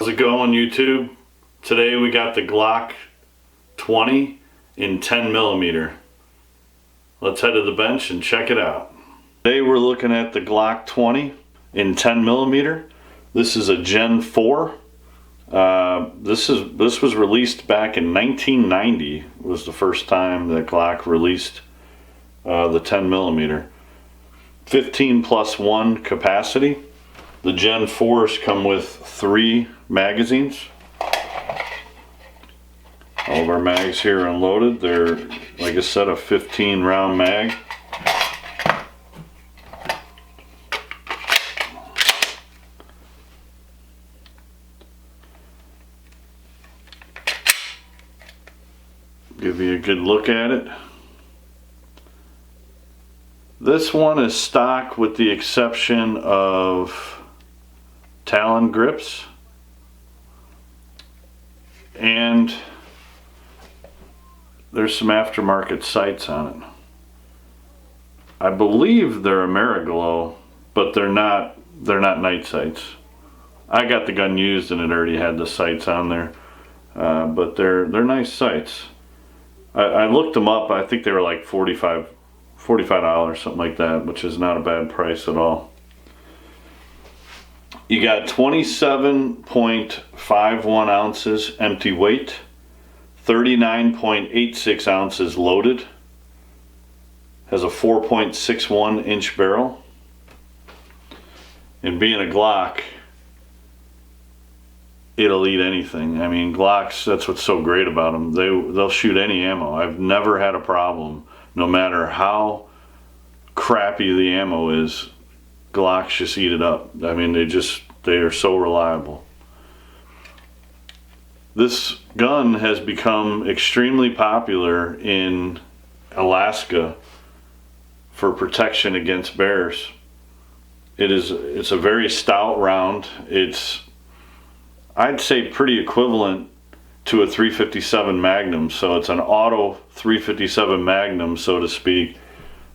How's it going, YouTube? Today we got the Glock 20 in 10mm. Let's head to the bench and check it out. Today we're looking at the Glock 20 in 10mm. This is a Gen 4. This was released back in 1990. Was the first time that Glock released the 10mm. 15+1 capacity. The Gen 4s come with 3 magazines. All of our mags here are unloaded. They're, like I said, a 15 round mag. Give you a good look at it. This one is stock with the exception of Talon grips, and there's some aftermarket sights on it. I believe they're Ameriglow, but they're not night sights. I got the gun used and it already had the sights on there, but they're nice sights. I looked them up. I think they were like $45, something like that, which is not a bad price at all. You got 27.51 ounces empty weight, 39.86 ounces loaded, has a 4.61 inch barrel, and being a Glock, it'll eat anything. I mean, Glocks, that's what's so great about them. They'll shoot any ammo. I've never had a problem, no matter how crappy the ammo is. Glocks just eat it up. I mean, they are so reliable. This gun has become extremely popular in Alaska for protection against bears. It's a very stout round. It's, I'd say, pretty equivalent to a 357 Magnum. So it's an auto 357 Magnum, so to speak,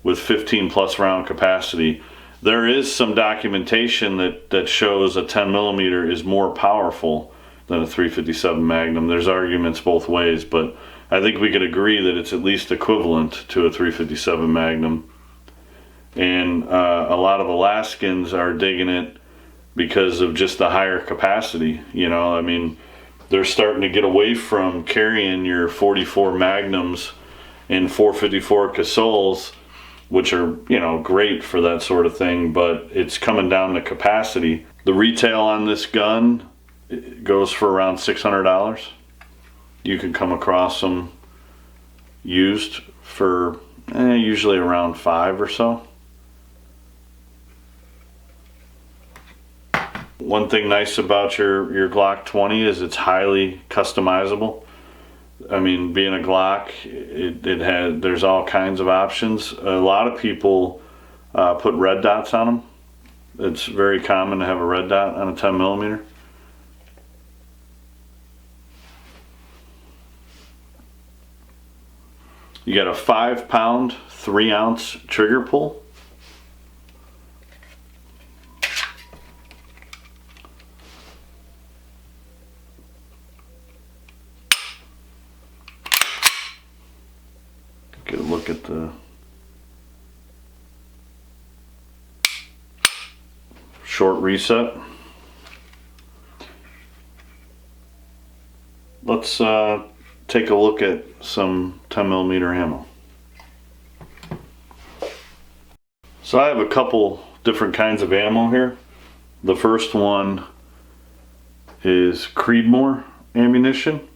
with 15+ round capacity. There is some documentation that shows a 10mm is more powerful than a 357 Magnum. There's arguments both ways, but I think we could agree that it's at least equivalent to a 357 Magnum. And a lot of Alaskans are digging it because of just the higher capacity. You know, I mean, they're starting to get away from carrying your 44 Magnums and 454 Casols, which are, you know, great for that sort of thing, but it's coming down to capacity. The retail on this gun goes for around $600. You can come across them used for usually around $5 or so. One thing nice about your Glock 20 is it's highly customizable. I mean, being a Glock, there's all kinds of options. A lot of people put red dots on them. It's very common to have a red dot on a 10mm. You got a 5-pound, 3-ounce trigger pull. Get a look at the short reset. Let's take a look at some 10mm ammo. So I have a couple different kinds of ammo here. The first one is Creedmoor ammunition.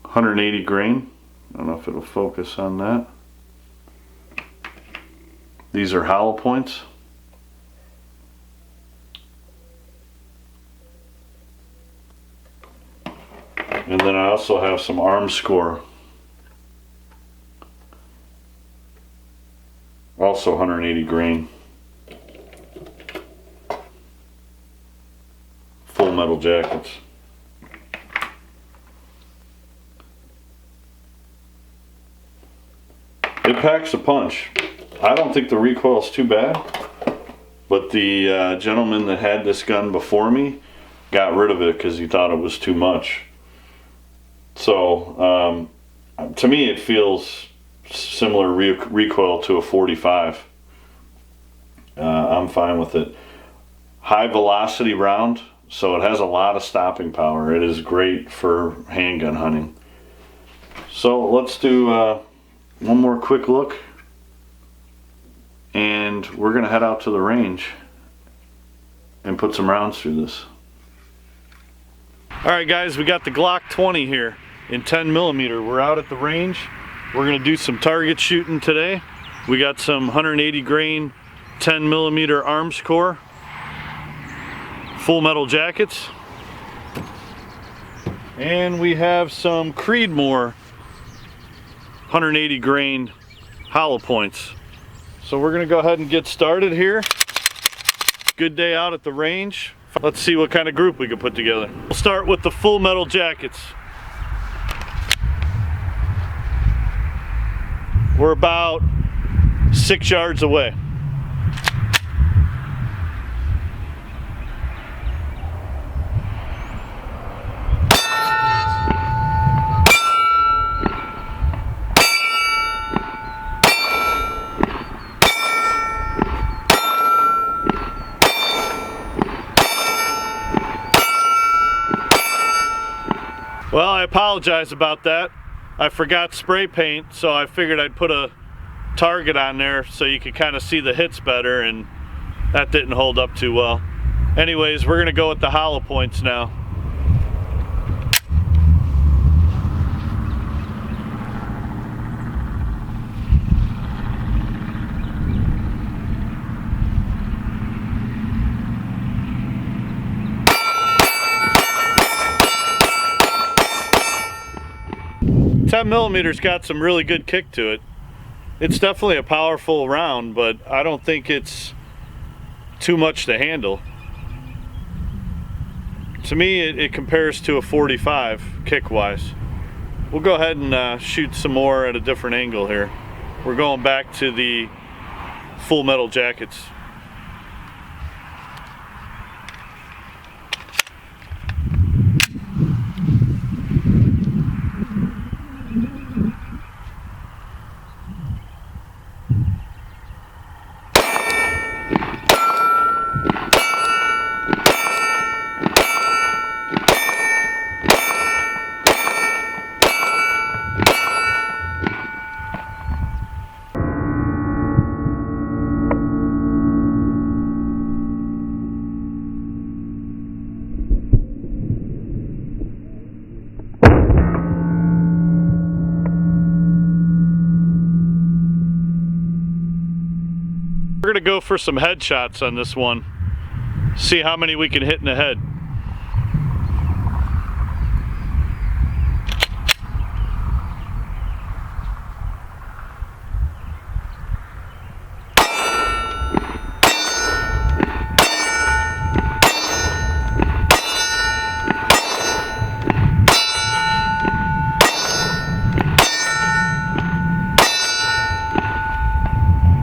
180 grain. I don't know if it'll focus on that. These are hollow points. And then I also have some Armscore. Also 180 grain. Full metal jackets. It packs a punch. I don't think the recoil is too bad. but the gentleman that had this gun before me got rid of it because he thought it was too much. So to me it feels similar recoil to a 45. I'm fine with it. High velocity round, so it has a lot of stopping power. It is great for handgun hunting. So let's do one more quick look, and we're gonna head out to the range and put some rounds through this. All right guys, we got the Glock 20 here in 10mm. We're out at the range. We're gonna do some target shooting today. We got some 180 grain 10mm arms core, full metal jackets, and we have some Creedmoor 180 grain hollow points. So we're gonna go ahead and get started here. Good day out at the range. Let's see what kind of group we can put together. We'll start with the full metal jackets. We're about 6 yards away. Well, I apologize about that. I forgot spray paint, so I figured I'd put a target on there so you could kind of see the hits better, and that didn't hold up too well. Anyways, we're gonna go with the hollow points now. Ten millimeter's got some really good kick to it. It's definitely a powerful round, but I don't think it's too much to handle. To me, it compares to a 45 kick-wise. We'll go ahead and shoot some more at a different angle here. We're going back to the full metal jackets. We're gonna go for some headshots on this one. See how many we can hit in the head.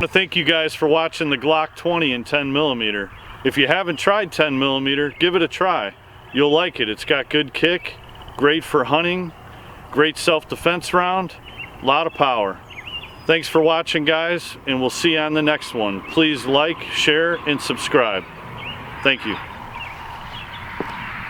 Thank you guys for watching the Glock 20 in 10mm. If you haven't tried 10mm, give it a try. You'll like it. It's got good kick, great for hunting, great self-defense round, a lot of power. Thanks for watching guys, and we'll see you on the next one. Please like, share, and subscribe. Thank you.